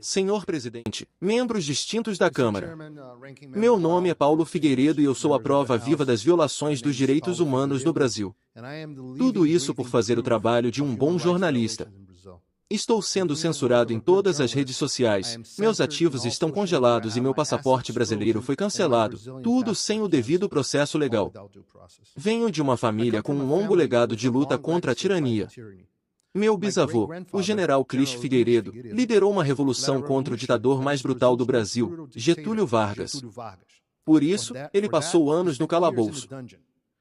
Senhor Presidente, membros distintos da Câmara. Meu nome é Paulo Figueiredo e eu sou a prova viva das violações dos direitos humanos no Brasil. Tudo isso por fazer o trabalho de um bom jornalista. Estou sendo censurado em todas as redes sociais, meus ativos estão congelados e meu passaporte brasileiro foi cancelado, tudo sem o devido processo legal. Venho de uma família com um longo legado de luta contra a tirania. Meu bisavô, o general Clístio Figueiredo, liderou uma revolução contra o ditador mais brutal do Brasil, Getúlio Vargas. Por isso, ele passou anos no calabouço.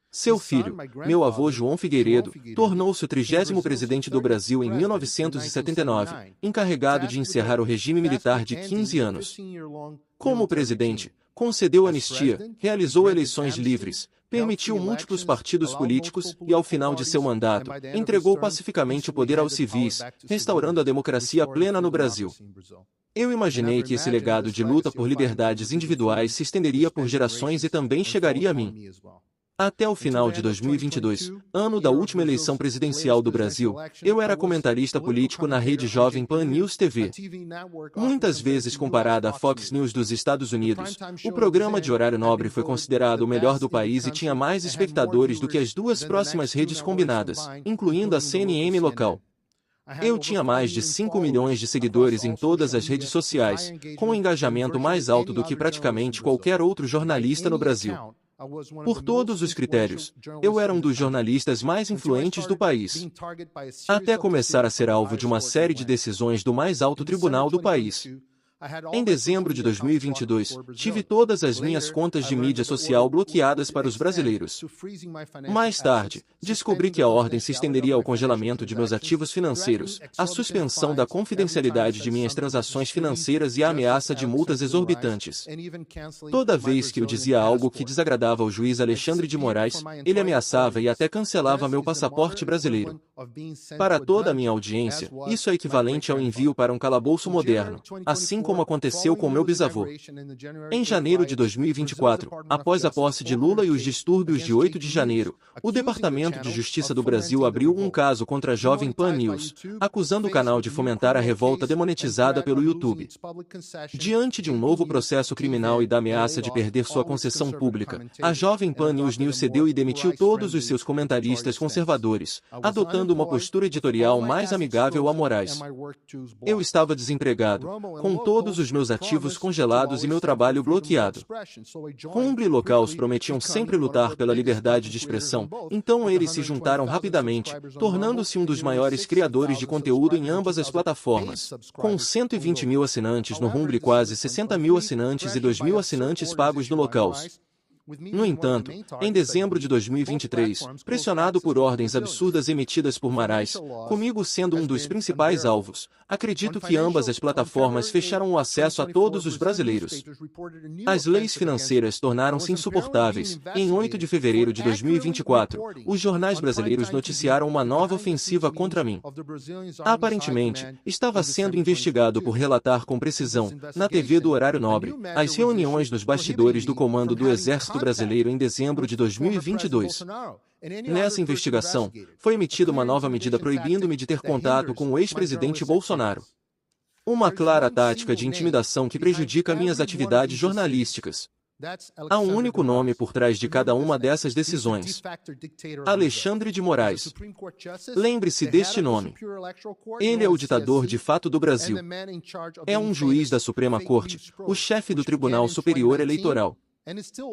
Seu filho, meu avô João Figueiredo, tornou-se o 30º presidente do Brasil em 1979, encarregado de encerrar o regime militar de 15 anos. Como presidente, concedeu anistia, realizou eleições livres, permitiu múltiplos partidos políticos e, ao final de seu mandato, entregou pacificamente o poder aos civis, restaurando a democracia plena no Brasil. Eu imaginei que esse legado de luta por liberdades individuais se estenderia por gerações e também chegaria a mim. Até o final de 2022, ano da última eleição presidencial do Brasil, eu era comentarista político na rede Jovem Pan News TV. Muitas vezes comparada à Fox News dos Estados Unidos, o programa de horário nobre foi considerado o melhor do país e tinha mais espectadores do que as duas próximas redes combinadas, incluindo a CNN local. Eu tinha mais de 5 milhões de seguidores em todas as redes sociais, com um engajamento mais alto do que praticamente qualquer outro jornalista no Brasil. Por todos os critérios, eu era um dos jornalistas mais influentes do país. Até começar a ser alvo de uma série de decisões do mais alto tribunal do país. Em dezembro de 2022, tive todas as minhas contas de mídia social bloqueadas para os brasileiros. Mais tarde, descobri que a ordem se estenderia ao congelamento de meus ativos financeiros, à suspensão da confidencialidade de minhas transações financeiras e à ameaça de multas exorbitantes. Toda vez que eu dizia algo que desagradava ao juiz Alexandre de Moraes, ele ameaçava e até cancelava meu passaporte brasileiro. Para toda a minha audiência, isso é equivalente ao envio para um calabouço moderno, assim como aconteceu com meu bisavô. Em janeiro de 2024, após a posse de Lula e os distúrbios de 8 de janeiro, o Departamento de Justiça do Brasil abriu um caso contra a Jovem Pan News, acusando o canal de fomentar a revolta demonetizada pelo YouTube. Diante de um novo processo criminal e da ameaça de perder sua concessão pública, a Jovem Pan News cedeu e demitiu todos os seus comentaristas conservadores, adotando uma postura editorial mais amigável a Moraes. Eu estava desempregado, com todos os meus ativos congelados e meu trabalho bloqueado. Rumble e Locals prometiam sempre lutar pela liberdade de expressão, então eles se juntaram rapidamente, tornando-se um dos maiores criadores de conteúdo em ambas as plataformas. Com 120 mil assinantes no Rumble e quase 60 mil assinantes e 2 mil assinantes pagos no Locals. No entanto, em dezembro de 2023, pressionado por ordens absurdas emitidas por Moraes, comigo sendo um dos principais alvos, acredito que ambas as plataformas fecharam o acesso a todos os brasileiros. As leis financeiras tornaram-se insuportáveis, e em 8 de fevereiro de 2024, os jornais brasileiros noticiaram uma nova ofensiva contra mim. Aparentemente, estava sendo investigado por relatar com precisão, na TV do horário nobre, as reuniões nos bastidores do Comando do Exército Brasileiro em dezembro de 2022. Nessa investigação, foi emitida uma nova medida proibindo-me de ter contato com o ex-presidente Bolsonaro. Uma clara tática de intimidação que prejudica minhas atividades jornalísticas. Há um único nome por trás de cada uma dessas decisões: Alexandre de Moraes. Lembre-se deste nome. Ele é o ditador de fato do Brasil. É um juiz da Suprema Corte, o chefe do Tribunal Superior Eleitoral.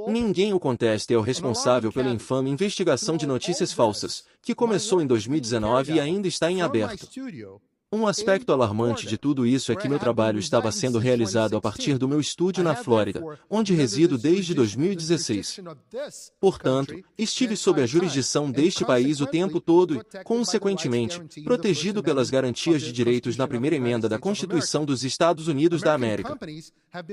Ninguém o contesta e é o responsável pela infame investigação de notícias falsas, que começou em 2019 e ainda está em aberto. Um aspecto alarmante de tudo isso é que meu trabalho estava sendo realizado a partir do meu estúdio na Flórida, onde resido desde 2016. Portanto, estive sob a jurisdição deste país o tempo todo e, consequentemente, protegido pelas garantias de direitos na primeira emenda da Constituição dos Estados Unidos da América.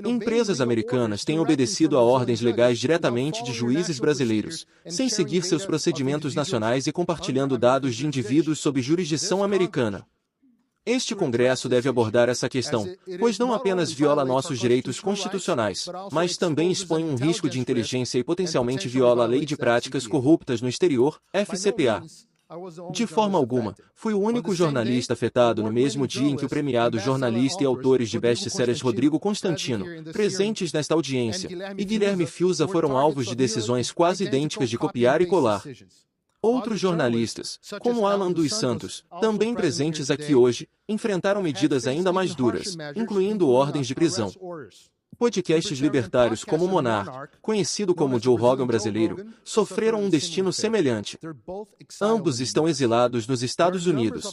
Empresas americanas têm obedecido a ordens legais diretamente de juízes brasileiros, sem seguir seus procedimentos nacionais e compartilhando dados de indivíduos sob jurisdição americana. Este Congresso deve abordar essa questão, pois não apenas viola nossos direitos constitucionais, mas também expõe um risco de inteligência e potencialmente viola a Lei de Práticas Corruptas no Exterior, FCPA. De forma alguma, fui o único jornalista afetado no mesmo dia em que o premiado jornalista e autores de best-sellers Rodrigo Constantino, presentes nesta audiência, e Guilherme Fiuza foram alvos de decisões quase idênticas de copiar e colar. Outros jornalistas, como Alan dos Santos, também presentes aqui hoje, enfrentaram medidas ainda mais duras, incluindo ordens de prisão. Podcasts libertários como o Monark, conhecido como Joe Rogan brasileiro, sofreram um destino semelhante. Ambos estão exilados nos Estados Unidos.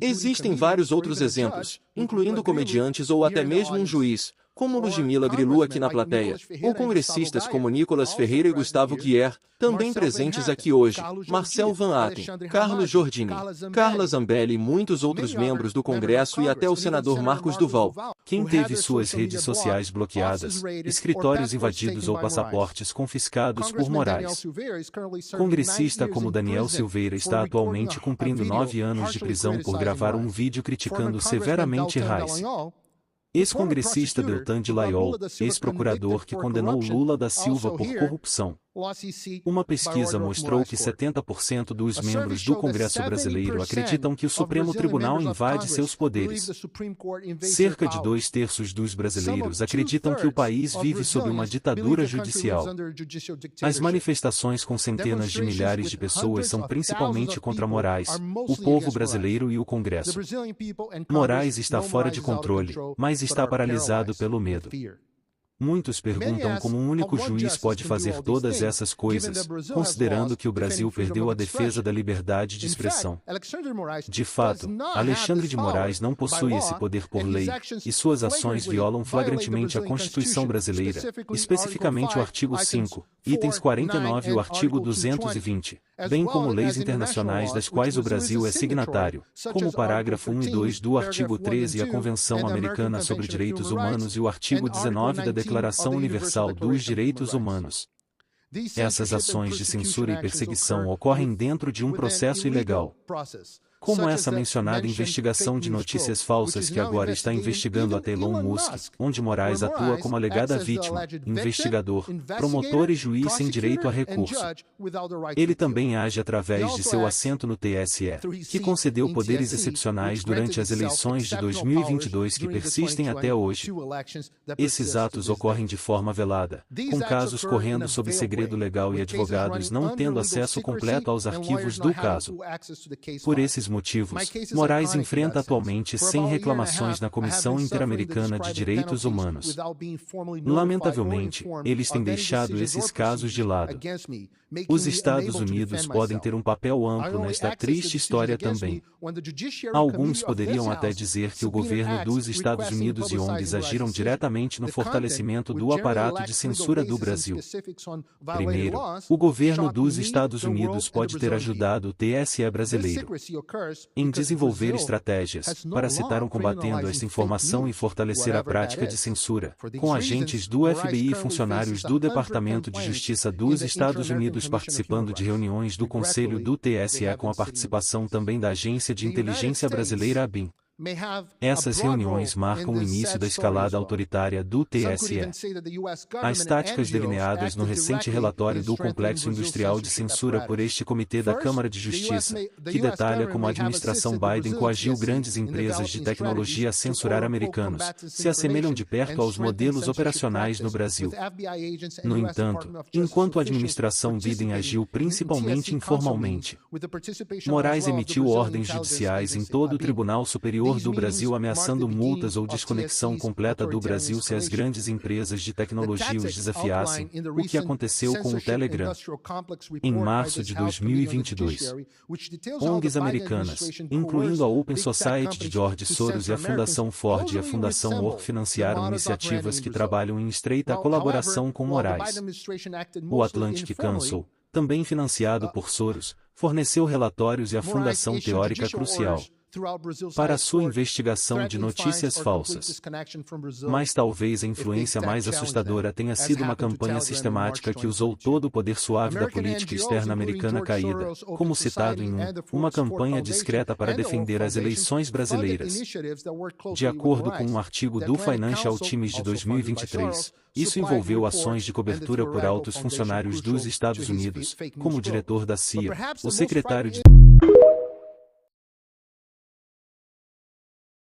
Existem vários outros exemplos, incluindo comediantes ou até mesmo um juiz, como Ludmila Grilu aqui na plateia, ou congressistas como Nicolas Ferreira e Gustavo Guier, também presentes aqui hoje, Marcel Van Atten, Carlos Giordini, Carla Zambelli e muitos outros membros do Congresso e até o senador Marcos Duval. Quem teve suas redes sociais bloqueadas, escritórios invadidos ou passaportes confiscados por Moraes. Congressista como Daniel Silveira está atualmente cumprindo 9 anos de prisão por gravar um vídeo criticando severamente Reis. Ex-congressista Deltan de Laiol, ex-procurador que condenou Lula da Silva por corrupção. Uma pesquisa mostrou que 70% dos membros do Congresso brasileiro acreditam que o Supremo Tribunal invade seus poderes. Cerca de 2/3 dos brasileiros acreditam que o país vive sob uma ditadura judicial. As manifestações com centenas de milhares de pessoas são principalmente contra Moraes, o povo brasileiro e o Congresso. Moraes está fora de controle, mas está paralisado pelo medo. Muitos perguntam como um único juiz pode fazer todas essas coisas, considerando que o Brasil perdeu a defesa da liberdade de expressão. De fato, Alexandre de Moraes não possui esse poder por lei, e suas ações violam flagrantemente a Constituição brasileira, especificamente o artigo 5, itens 49 e o artigo 220, bem como leis internacionais das quais o Brasil é signatário, como o parágrafo 1 e 2 do artigo 13 e a Convenção Americana sobre Direitos Humanos e o artigo 19 da Declaração Universal dos Direitos Humanos. Essas ações de censura e perseguição ocorrem dentro de um processo ilegal. Como essa mencionada investigação de notícias falsas que agora está investigando a Elon Musk, onde Moraes atua como alegada vítima, investigador, promotor e juiz sem direito a recurso. Ele também age através de seu assento no TSE, que concedeu poderes excepcionais durante as eleições de 2022 que persistem até hoje. Esses atos ocorrem de forma velada, com casos correndo sob segredo legal e advogados não tendo acesso completo aos arquivos do caso. Por esses motivos, Moraes enfrenta atualmente 100 reclamações na Comissão Interamericana de Direitos Humanos. Lamentavelmente, eles têm deixado esses casos de lado. Os Estados Unidos podem ter um papel amplo nesta triste história também. Alguns poderiam até dizer que o governo dos Estados Unidos e ONGs agiram diretamente no fortalecimento do aparato de censura do Brasil. Primeiro, o governo dos Estados Unidos pode ter ajudado o TSE brasileiro em desenvolver estratégias, para citar combatendo esta informação e fortalecer a prática de censura, com agentes do FBI e funcionários do Departamento de Justiça dos Estados Unidos participando de reuniões do Conselho do TSE com a participação também da Agência de Inteligência Brasileira ABIN. Essas reuniões marcam o início da escalada autoritária do TSE. As táticas delineadas no recente relatório do Complexo Industrial de Censura por este Comitê da Câmara de Justiça, que detalha como a administração Biden coagiu grandes empresas de tecnologia a censurar americanos, se assemelham de perto aos modelos operacionais no Brasil. No entanto, enquanto a administração Biden agiu principalmente informalmente, Moraes emitiu ordens judiciais em todo o Tribunal Superior do Brasil ameaçando multas ou desconexão completa do Brasil se as grandes empresas de tecnologia os desafiassem, o que aconteceu com o Telegram. Em março de 2022, ONGs americanas, incluindo a Open Society de George Soros e a Fundação Ford e a Fundação Orr financiaram iniciativas que trabalham em estreita colaboração com Moraes. O Atlantic Council, também financiado por Soros, forneceu relatórios e a Fundação Teórica Crucial, para a sua investigação de notícias falsas. Mas talvez a influência mais assustadora tenha sido uma campanha sistemática que usou todo o poder suave da política externa americana caída, como citado em uma campanha discreta para defender as eleições brasileiras. De acordo com um artigo do Financial Times de 2023, isso envolveu ações de cobertura por altos funcionários dos Estados Unidos, como o diretor da CIA, o secretário de